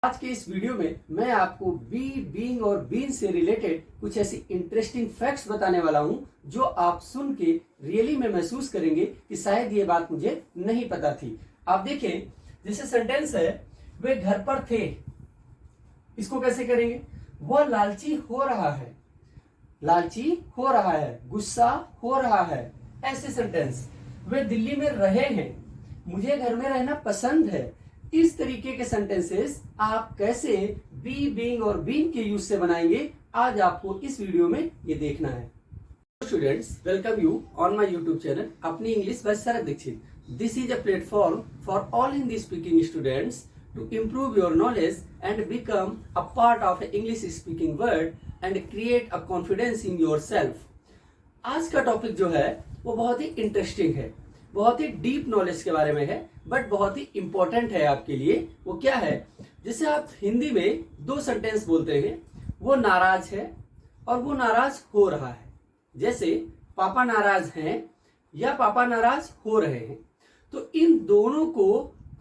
आज के इस वीडियो में मैं आपको बी, बीइंग और बीन से रिलेटेड कुछ ऐसी इंटरेस्टिंग फैक्ट्स बताने वाला हूं जो आप सुन के रियली में महसूस करेंगे कि शायद ये बात मुझे नहीं पता थी। आप देखें, जैसे सेंटेंस है, वे घर पर थे। इसको कैसे करेंगे? वह लालची हो रहा है, लालची हो रहा है, गुस्सा हो रहा है, ऐसे सेंटेंस। वे दिल्ली में रहे हैं, मुझे घर में रहना पसंद है। इस तरीके के सेंटेंसेस आप कैसे बी, बीइंग और बीन के यूज से बनाएंगे, आज आपको इस वीडियो में ये देखना है। Students, welcome you on my YouTube channel Apni English by Sharad Dikshit. This is a platform for all Hindi speaking students to improve your knowledge and become a part of an English speaking world and create a confidence in yourself. आज का topic जो है वो बहुत ही interesting है, बहुत ही deep knowledge के बारे में है, बट बहुत ही इंपॉर्टेंट है आपके लिए। वो क्या है? जैसे आप हिंदी में दो सेंटेंस बोलते हैं, वो नाराज है और वो नाराज हो रहा है। जैसे पापा नाराज हैं या पापा नाराज हो रहे हैं, तो इन दोनों को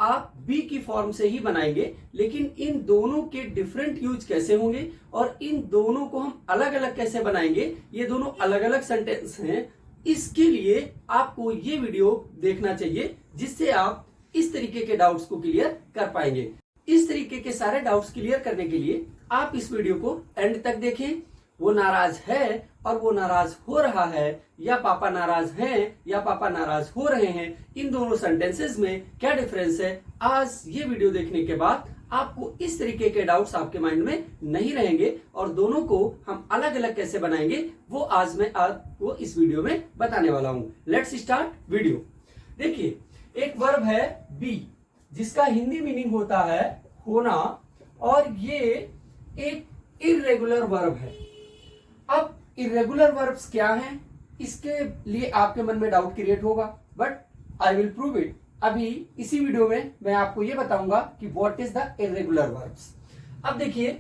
आप बी की फॉर्म से ही बनाएंगे, लेकिन इन दोनों के डिफरेंट यूज कैसे होंगे और इन दोनों को हम अलग अलग कैसे बनाएंगे, ये दोनों अलग अलग सेंटेंस हैं। इसके लिए आपको ये वीडियो देखना चाहिए, जिससे आप इस तरीके के डाउट्स को क्लियर कर पाएंगे। इस तरीके के सारे डाउट्स क्लियर करने के लिए आप इस वीडियो को एंड तक देखें। वो नाराज है और वो नाराज हो रहा है, या पापा नाराज हैं या पापा नाराज हो रहे हैं, इन दोनों सेंटेंसेस में क्या डिफरेंस है, आज ये वीडियो देखने के बाद आपको इस तरीके के डाउट्स आपके माइंड में नहीं रहेंगे और दोनों को हम अलग अलग कैसे बनाएंगे वो आज मैं आपको इस वीडियो में बताने वाला हूं। Let's start video. देखिए, एक वर्ब है बी, जिसका हिंदी मीनिंग होता है होना, और ये एक इर्रेगुलर वर्ब है। अब इरेगुलर वर्ब्स क्या हैं, इसके लिए आपके मन में डाउट क्रिएट होगा, but I will prove it. अभी इसी वीडियो में मैं आपको ये बताऊंगा कि what is the irregular verbs. अब देखिए,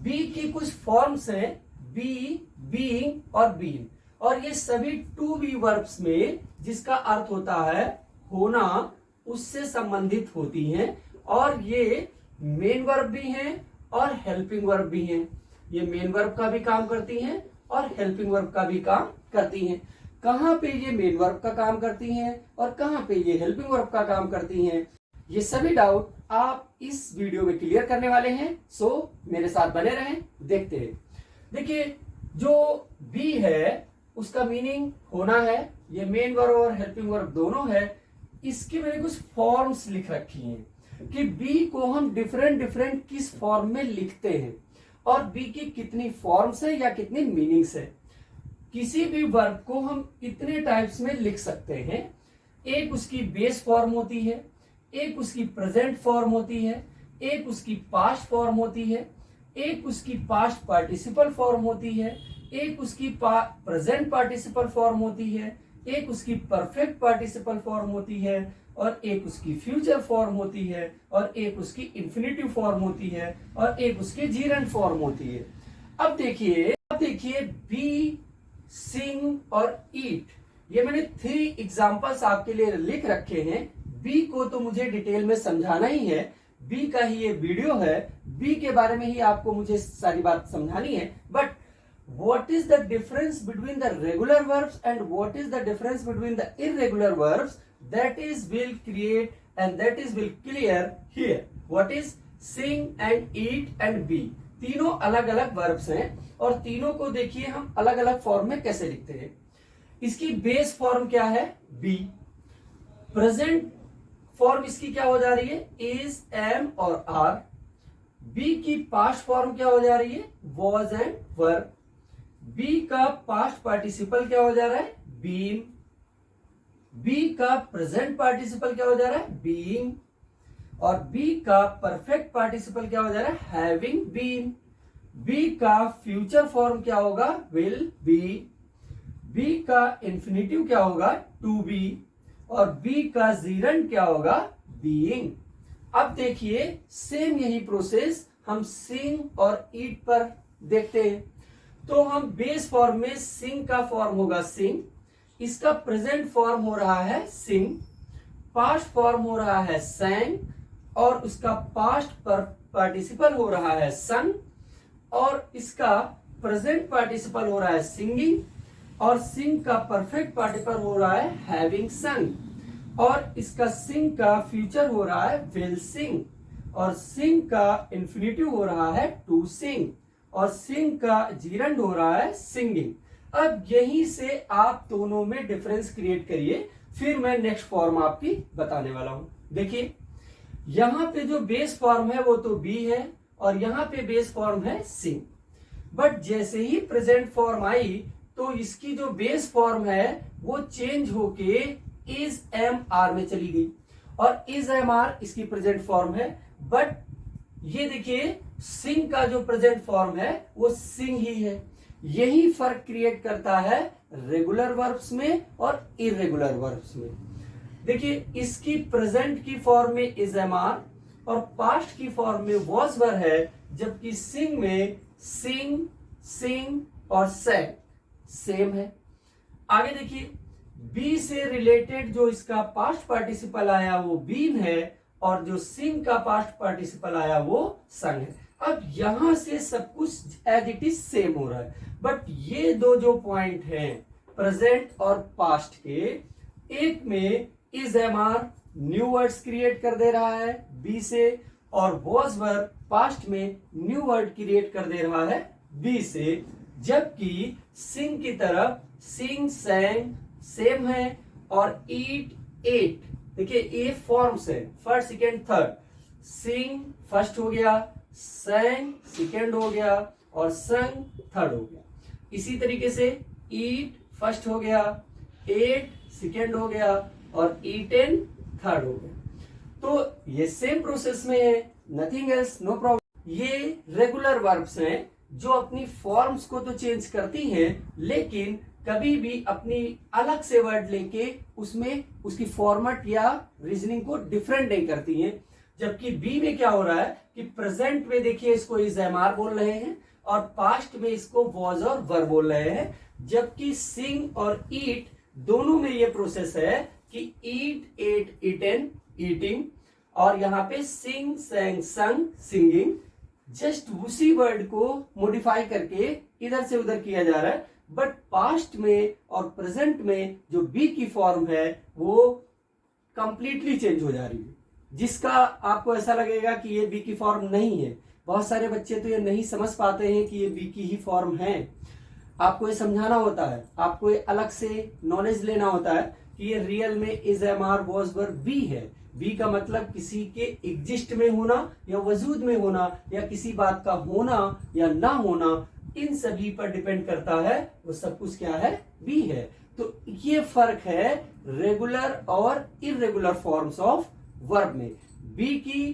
बी की कुछ फॉर्म्स हैं, बी, बीइंग और बीन, और ये सभी टू बी वर्ब्स में जिसका अर्थ होता है होना, उससे संबंधित होती हैं, और ये मेन वर्ब भी हैं और हेल्पिंग वर्ब भी हैं। ये मेन वर्ब का भी काम करती हैं और हेल्पिंग वर्ब का भी काम करती हैं। कहां पे ये मेन वर्ब का काम करती हैं और कहां पे ये हेल्पिंग वर्ब का काम करती हैं, ये सभी डाउट आप इस वीडियो में क्लियर करने वाले हैं। सो मेरे साथ बने रहें, देखते हैं। देखिए, जो बी है उसका मीनिंग होना है, ये मेन वर्ब और हेल्पिंग वर्ब दोनों है। इसके मैंने कुछ फॉर्म्स लिख रखी हैं कि बी को हम डिफरेंट डिफरेंट किस फॉर्म में लिखते हैं और बी की कितनी फॉर्म्स है या कितनी मीनिंग्स है। किसी भी वर्ब को हम इतने टाइप्स में लिख सकते हैं। एक उसकी बेस फॉर्म होती है, एक उसकी प्रेजेंट फॉर्म होती है, एक उसकी पास्ट फॉर्म होती है, एक उसकी पास्ट पार्टिसिपल फॉर्म होती है, एक उसकी प्रेजेंट पार्टिसिपल फॉर्म होती है, एक उसकी परफेक्ट पार्टिसिपल फॉर्म होती है, और एक उसकी फ्यूचर फॉर्म होती है, और एक उसकी इंफिनिटिव फॉर्म होती है, और एक उसकी जीरेंट फॉर्म होती है। अब देखिए बी, सिंग और ईट, ये मैंने 3 एग्जांपल्स आपके लिए लिख रखे हैं। बी को तो मुझे डिटेल में समझाना ही है, बी का ही ये वीडियो है, बी के बारे में ही आपको मुझे सारी बात समझानी है। But what is the difference between the regular verbs and what is the difference between the irregular verbs, that is will create and that is will clear here. What is sing and eat and be, तीनों अलग अलग verbs हैं और तीनों को देखिए हम अलग अलग फॉर्म में कैसे लिखते हैं। इसकी बेस फॉर्म क्या है? बी। प्रेजेंट फॉर्म इसकी क्या हो जा रही है? इज, एम और आर। बी की पास्ट फॉर्म क्या हो जा रही है? Was and were. बी का पास्ट पार्टिसिपल क्या हो जा रहा है? बीन। बी का प्रेजेंट पार्टिसिपल क्या हो जा रहा है? बीइंग। और बी का परफेक्ट पार्टिसिपल क्या हो जा रहा है? Having been. बी का फ्यूचर फॉर्म क्या होगा? Will be. बी का इंफिनिटिव क्या होगा? To be. और बी का जीरेंट क्या होगा? बीइंग। अब देखिए, सेम यही प्रोसेस हम सिंग और ईट पर देखते हैं। तो हम बेस फॉर्म में सिंग का फॉर्म होगा सिंग, इसका प्रेजेंट फॉर्म हो रहा है सिंग, पास्ट फॉर्म हो रहा है सैंग, और उसका पास्ट पर पार्टिसिपल हो रहा है सन, और इसका प्रेजेंट पार्टिसिपल हो रहा है सिंगिंग, और सिंग का परफेक्ट पार्टिसिपल हो रहा है हैविंग संग, और इसका सिंग का फ्यूचर हो रहा है विल सिंग, और सिंग का इन्फिनिटिव हो रहा है टू सिंग, और सिंग का जीरंड हो रहा है सिंगिंग। अब यहीं से आप दोनों में डिफरेंस क्रिएट करिए, फिर मैं नेक्स्ट फॉर्म आपकी बताने वाला हूं। देखिए यहां पे जो बेस फॉर्म है वो तो बी है, और यहां पे बेस फॉर्म है सिंग। बट जैसे ही प्रेजेंट फॉर्म आई तो इसकी जो बेस फॉर्म है वो चेंज होके इज एम आर में चली गई, और इज एम आर इसकी प्रेजेंट फॉर्म है। बट ये देखिए सिंग का जो प्रेजेंट फॉर्म है वो सिंग ही है। यही फर्क क्रिएट करता है रेगुलर वर्ब्स में और इरेगुलर वर्ब्स में। देखिए इसकी प्रेजेंट की फॉर्म में इज एम आर और पास्ट की फॉर्म में वॉज वर है, जबकि सिंग में सिंग, सिंग और सैंग सेम है। आगे देखिए बी से रिलेटेड जो इसका पास्ट पार्टिसिपल आया वो बीन है, और जो सिंग का पास्ट पार्टिसिपल आया वो संग है। अब यहां से सब कुछ एज इट इज सेम हो रहा है, बट ये दो जो पॉइंट हैं प्रेजेंट और पास्ट के, एक में is am are new words create कर दे रहा है बी से, और वॉज वर पास्ट में न्यू वर्ड क्रिएट कर दे रहा है बी से, जबकि सिंग की तरफ सिंग, सैंग सेम है, और ईट, एट देखिए ए फॉर्म्स है फर्स्ट, सेकेंड, थर्ड। सिंग फर्स्ट हो गया, सैंग सेकेंड हो गया, और संग थर्ड हो गया। इसी तरीके से ईट फर्स्ट हो गया, एट सेकेंड हो गया, और ईटेन थर्ड हो गया। तो ये सेम प्रोसेस में है, नथिंग एल्स, नो प्रॉब्लम। ये रेगुलर वर्ब्स हैं जो अपनी फॉर्म्स को तो चेंज करती हैं, लेकिन कभी भी अपनी अलग से वर्ड लेके उसमें उसकी फॉर्मेट या रीजनिंग को डिफरेंट नहीं करती हैं। जबकि बी में क्या हो रहा है कि प्रेजेंट में देखिए इसको इज एम आर बोल रहे हैं, और पास्ट में इसको वॉज और वर बोल रहे हैं। जबकि सिंग और ईट दोनों में ये प्रोसेस है कि ईट, एट, ईटेन, ईटिंग, और यहाँ पे सिंग, सैंग, संग, सिंगिंग। जस्ट उसी वर्ड को मॉडिफाई करके इधर से उधर किया जा रहा है, बट पास्ट में और प्रेजेंट में जो बी की फॉर्म है वो कंप्लीटली चेंज हो जा रही है, जिसका आपको ऐसा लगेगा कि ये बी की फॉर्म नहीं है। बहुत सारे बच्चे तो ये नहीं समझ पाते हैं कि ये बी की ही फॉर्म है। आपको ये समझाना होता है, आपको ये अलग से नॉलेज लेना होता है कि ये रियल में is am are was were be है। बी का मतलब किसी के एग्जिस्ट में होना या वजूद में होना, या किसी बात का होना या ना होना, इन सभी पर डिपेंड करता है, वो सब कुछ क्या है, बी है। तो ये फर्क है रेगुलर और इरेगुलर फॉर्म्स ऑफ वर्ब में। बी की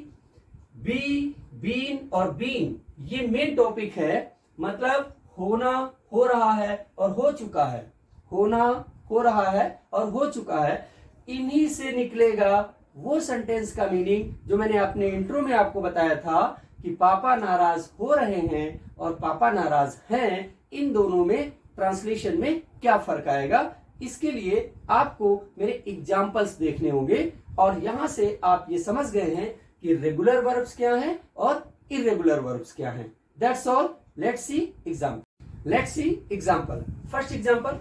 बी, बीन और बीन ये मेन टॉपिक है, मतलब होना, हो रहा है और हो चुका है, होना, हो रहा है और हो चुका है। इन्हीं से निकलेगा वो सेंटेंस का मीनिंग जो मैंने अपने इंट्रो में आपको बताया था कि पापा नाराज हो रहे हैं और पापा नाराज हैं, इन दोनों में ट्रांसलेशन में क्या फर्क आएगा। इसके लिए आपको मेरे एग्जाम्पल्स देखने होंगे, और यहां से आप ये समझ गए हैं कि रेगुलर वर्ब्स क्या हैं और इरेगुलर वर्ब्स क्या हैं। That's all. Let's see example. Let's see example. First example,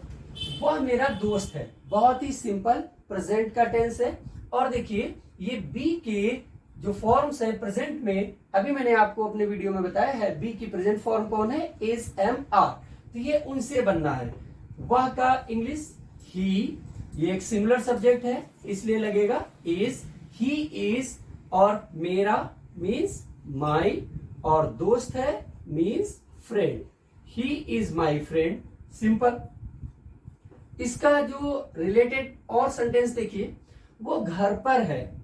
वह मेरा दोस्त है। बहुत ही सिंपल प्रेजेंट का टेंस है, और देखिए ये बी के जो फॉर्म्स है प्रेजेंट में, अभी मैंने आपको अपने वीडियो में बताया है बी की प्रेजेंट फॉर्म कौन है, इज एम आर। तो ये उनसे बनना है। वह का इंग्लिश ही, ये एक सिमिलर सब्जेक्ट है इसलिए लगेगा इज, ही इज, और मेरा मीन्स माई, और दोस्त है means friend, he is my friend. Simple. इसका जो रिलेटेड और सेंटेंस देखिए, वो घर पर है,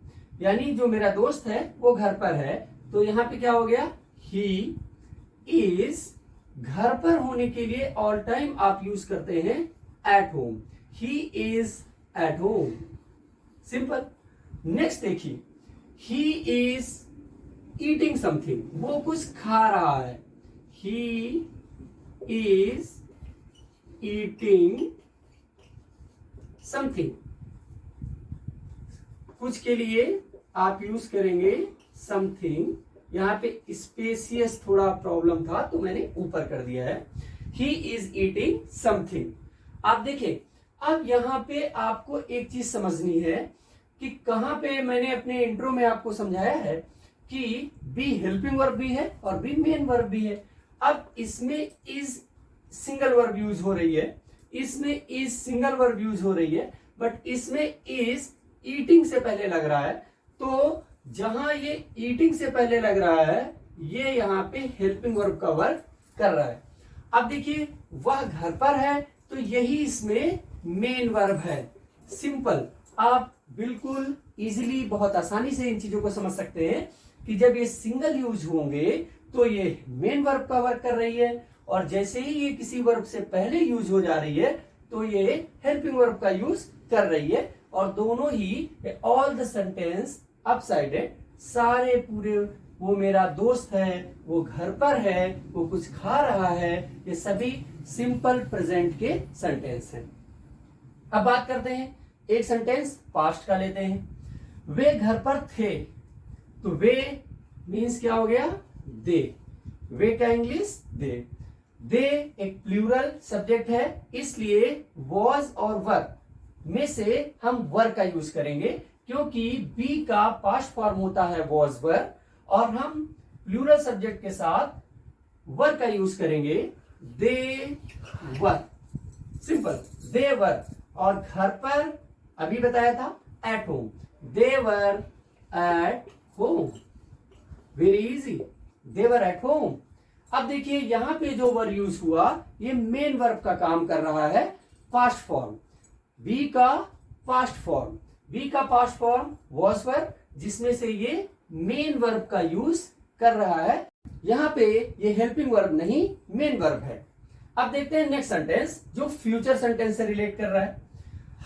यानी जो मेरा दोस्त है वो घर पर है। तो यहां पे क्या हो गया, ही इज। घर पर होने के लिए ऑल टाइम आप यूज करते हैं at home, he is at home. Simple. Next देखिए, ही इज ईटिंग समथिंग, वो कुछ खा रहा है, ही इज ईटिंग समथिंग। कुछ के लिए आप यूज करेंगे समथिंग, यहाँ पे स्पेसियस थोड़ा प्रॉब्लम था तो मैंने ऊपर कर दिया है। He is eating something. आप देखिए, अब यहाँ पे आपको एक चीज समझनी है कि कहां पे मैंने अपने इंट्रो में आपको समझाया है कि बी हेल्पिंग वर्ब भी है और बी मेन वर्ब भी है। अब इसमें इज सिंगल वर्ब यूज हो रही है, इसमें इज सिंगल वर्ब यूज हो रही है, बट इसमें इज ईटिंग से पहले लग रहा है। तो जहां ये ईटिंग से पहले लग रहा है, ये यहाँ पे हेल्पिंग वर्ब का वर्क कर रहा है। अब देखिए, वह घर पर है तो यही इसमें मेन वर्ब है। सिंपल, आप बिल्कुल इजीली, बहुत आसानी से इन चीजों को समझ सकते हैं कि जब ये सिंगल यूज होंगे तो ये मेन वर्ब का वर्क कर रही है, और जैसे ही ये किसी वर्ब से पहले यूज हो जा रही है तो ये हेल्पिंग वर्ब का यूज कर रही है। और दोनों ही ऑल द सेंटेंस अपसाइडेड, सारे पूरे, वो मेरा दोस्त है, वो घर पर है, वो कुछ खा रहा है, ये सभी सिंपल प्रेजेंट के सेंटेंस हैं। अब बात करते हैं, एक सेंटेंस पास्ट का लेते हैं। वे घर पर थे, तो वे मीन्स क्या हो गया? दे। वे का इंग्लिश दे। दे एक प्लूरल सब्जेक्ट है, इसलिए वॉज और वर में से हम वर का यूज करेंगे, क्योंकि बी का पास्ट फॉर्म होता है वॉज वर, और हम प्लूरल सब्जेक्ट के साथ वर का यूज करेंगे, दे वर। सिंपल, दे वर। और घर पर अभी बताया था at home, they were at home. Very easy, they were at home. अब देखिए, यहां पे जो वर्ब यूज हुआ ये मेन वर्ब का काम कर रहा है, पास्ट फॉर्म। बी का पास्ट फॉर्म, बी का पास्ट फॉर्म वॉज वर्ब, जिसमें से ये मेन वर्ब का यूज कर रहा है। यहां पे ये हेल्पिंग वर्ब नहीं, मेन वर्ब है। अब देखते हैं नेक्स्ट सेंटेंस, जो फ्यूचर सेंटेंस से रिलेट कर रहा है।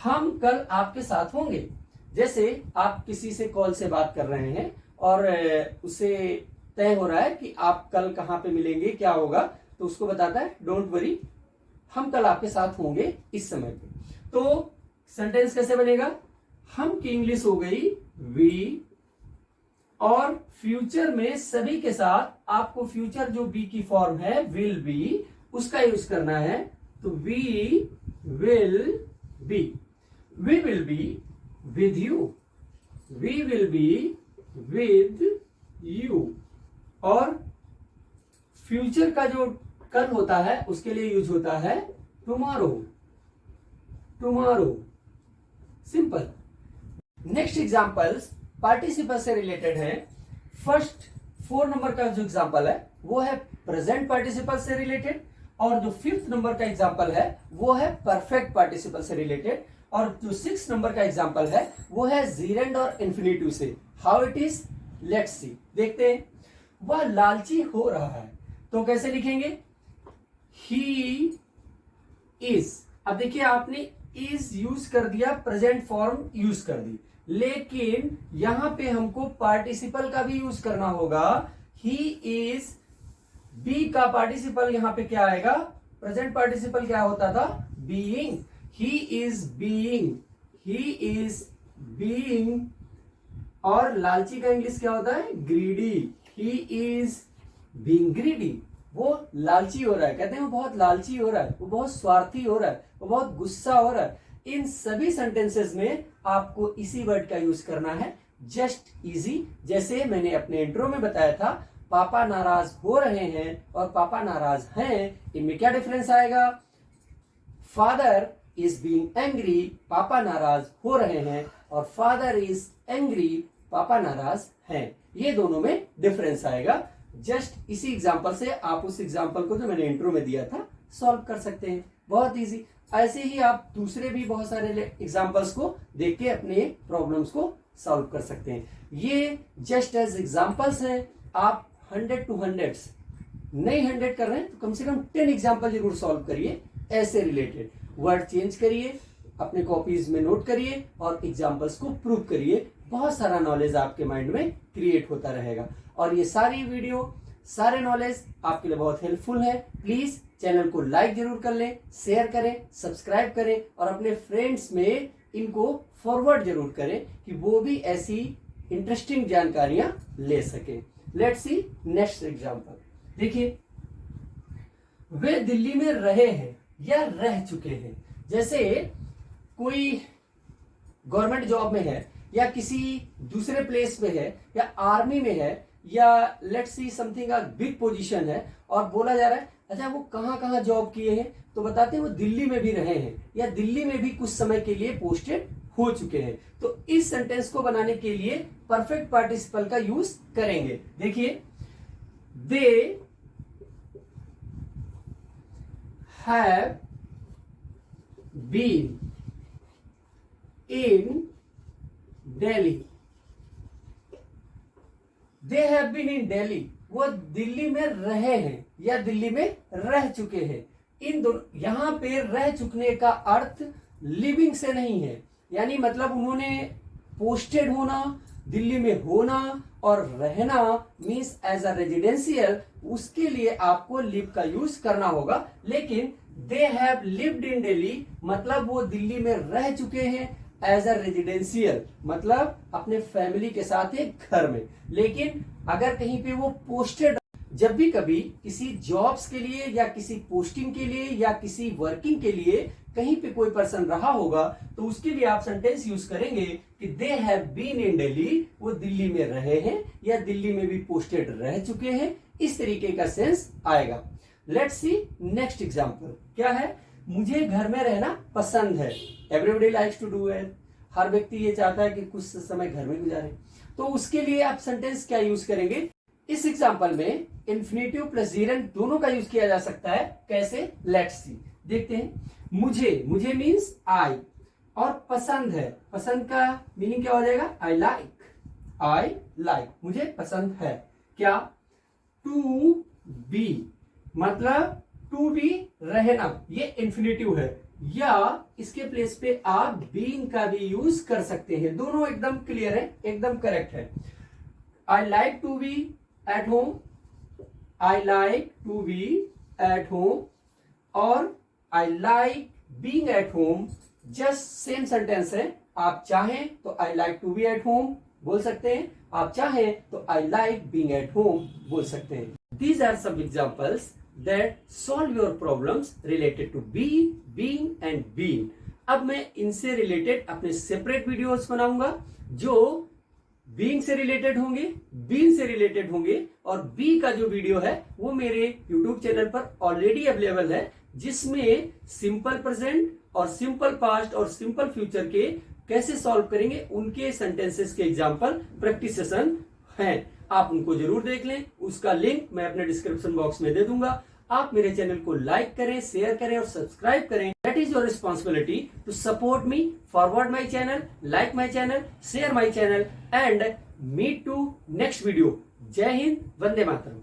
हम कल आपके साथ होंगे। जैसे आप किसी से कॉल से बात कर रहे हैं और उससे तय हो रहा है कि आप कल कहां पे मिलेंगे, क्या होगा, तो उसको बताता है डोंट वरी, हम कल आपके साथ होंगे इस समय पे। तो सेंटेंस कैसे बनेगा? हम की इंग्लिश हो गई वी, और फ्यूचर में सभी के साथ आपको फ्यूचर जो बी की फॉर्म है विल बी, उसका यूज करना है। तो we will be, we will be with you, we will be with you. और फ्यूचर का जो कल होता है उसके लिए यूज होता है tomorrow, tomorrow. Simple. Next examples participle से रिलेटेड है। फर्स्ट 4 नंबर का जो एग्जांपल है वो है प्रेजेंट पार्टिसिपल से रिलेटेड, और जो 5th नंबर का एग्जांपल है वो है परफेक्ट पार्टिसिपल से रिलेटेड, और जो 6 नंबर का एग्जांपल है वो है जीरेंड और इन्फिनिटिव से। How it is, let's see, देखते हैं। वह लालची हो रहा है, तो कैसे लिखेंगे? He is. अब देखिए, आपने इज यूज कर दिया, प्रेजेंट फॉर्म यूज कर दी, लेकिन यहां पे हमको पार्टिसिपल का भी यूज करना होगा। ही इज, बी का पार्टिसिपल यहां पे क्या आएगा? प्रेजेंट पार्टिसिपल क्या होता था? Being. He is being, he is being. और लालची का इंग्लिश क्या होता है? Greedy. He is being greedy, वो लालची हो रहा है। कहते हैं वो बहुत लालची हो रहा है, वो बहुत स्वार्थी हो रहा है, वो बहुत गुस्सा हो रहा है। इन सभी सेंटेंसेस में आपको इसी वर्ड का यूज करना है, जस्ट इजी। जैसे मैंने अपने इंट्रो में बताया था, पापा नाराज हो रहे हैं और पापा नाराज हैं, इनमें क्या डिफरेंस आएगा? फादर इज बीइंग एंग्री, पापा नाराज हो रहे हैं, और फादर इज एंग्री, पापा नाराज हैं। ये दोनों में डिफरेंस आएगा। जस्ट इसी एग्जांपल से आप उस एग्जांपल को जो मैंने इंट्रो में दिया था सॉल्व कर सकते हैं, बहुत इजी। ऐसे ही आप दूसरे भी बहुत सारे एग्जांपल्स को देख के अपने प्रॉब्लम्स को सॉल्व कर सकते हैं। ये जस्ट एज एग्जांपल्स हैं, आप 100 to 100 नहीं 100 कर रहे हैं तो कम से कम 10 एग्जांपल जरूर सॉल्व करिए ऐसे रिलेटेड। वर्ड चेंज करिए, अपने कॉपीज में नोट करिए और एग्जांपल्स को प्रूव करिए। बहुत सारा नॉलेज आपके माइंड में क्रिएट होता रहेगा, और ये सारी वीडियो, सारे नॉलेज आपके लिए बहुत हेल्पफुल है। प्लीज चैनल को लाइक जरूर कर लें, शेयर करें, सब्सक्राइब करें, और अपने फ्रेंड्स में इनको फॉरवर्ड जरूर करें कि वो भी ऐसी इंटरेस्टिंग जानकारियां ले सकें। Let's see next example. देखिए, वे दिल्ली में रहे हैं या रह चुके हैं। जैसे कोई गवर्नमेंट जॉब में है या किसी दूसरे प्लेस में है या आर्मी में है या let's see something a big position है और बोला जा रहा है अच्छा वो कहाँ कहाँ जॉब किए हैं, तो बताते हैं वो दिल्ली में भी रहे हैं या दिल्ली में भी कुछ समय के लिए पोस्टेड हो चुके हैं। तो इस सेंटेंस को बनाने के लिए परफेक्ट पार्टिसिपल का यूज करेंगे। देखिए, they have been in Delhi. They have been in Delhi, वो दिल्ली में रहे हैं या दिल्ली में रह चुके हैं। इन दोनों, यहां पे रह चुकने का अर्थ लिविंग से नहीं है, यानी मतलब उन्होंने पोस्टेड होना, दिल्ली में होना और रहना मीन्स एज अ रेजिडेंशियल, उसके लिए आपको लिव का यूज करना होगा। लेकिन they have lived in Delhi मतलब वो दिल्ली में रह चुके हैं एज अ रेजिडेंशियल, मतलब अपने फैमिली के साथ एक घर में। लेकिन अगर कहीं पे वो पोस्टेड, जब भी कभी किसी जॉब्स के लिए या किसी पोस्टिंग के लिए या किसी वर्किंग के लिए कहीं पे कोई पर्सन रहा होगा तो उसके लिए आप सेंटेंस यूज करेंगे कि they have been in Delhi, वो दिल्ली में रहे हैं या दिल्ली में भी पोस्टेड रह चुके हैं। इस तरीके का सेंस आएगा। Let's see next example. क्या है? मुझे घर में रहना पसंद है। Everybody likes to do it, हर व्यक्ति ये चाहता है कि कुछ समय घर में गुजारे। तो उसके लिए आप सेंटेंस क्या यूज करेंगे? इस एग्जांपल में इन्फिनेटिव प्लस जीरेंट दोनों का यूज किया जा सकता है। कैसे? लेट्स सी, देखते हैं। मुझे मीन्स आई और पसंद है, पसंद का मीनिंग क्या हो जाएगा? आई लाइक, मुझे पसंद है। क्या? टू बी मतलब टू बी रहना, ये इन्फिनेटिव है, या इसके प्लेस पे आप बीइंग का भी यूज कर सकते हैं। दोनों एकदम क्लियर है, एकदम करेक्ट है। I like to be at home, I like to be at home और I like being at home just same sentence है। आप चाहें तो I like to be at home बोल सकते हैं, आप चाहें तो I like being at home बोल सकते हैं। These are some examples that solve your problems related to be, being and being. अब मैं इनसे रिलेटेड अपने सेपरेट वीडियोस बनाऊंगा जो बीइंग से रिलेटेड होंगे, बीइंग से रिलेटेड होंगे और बी का जो वीडियो है वो मेरे यूट्यूब चैनल पर ऑलरेडी अवेलेबल है, जिसमें सिंपल प्रेजेंट और सिंपल पास्ट और सिंपल फ्यूचर के कैसे सॉल्व करेंगे उनके सेंटेंसेस के एग्जाम्पल प्रैक्टिस सेशन हैं। आप उनको जरूर देख लें, उसका लिंक मैं अपने डिस्क्रिप्शन बॉक्स में दे दूंगा। आप मेरे चैनल को लाइक करें, शेयर करें और सब्सक्राइब करें। That is your responsibility to support me, forward my channel, like my channel, share my channel and meet to next video. जय हिंद, वंदे मातरम।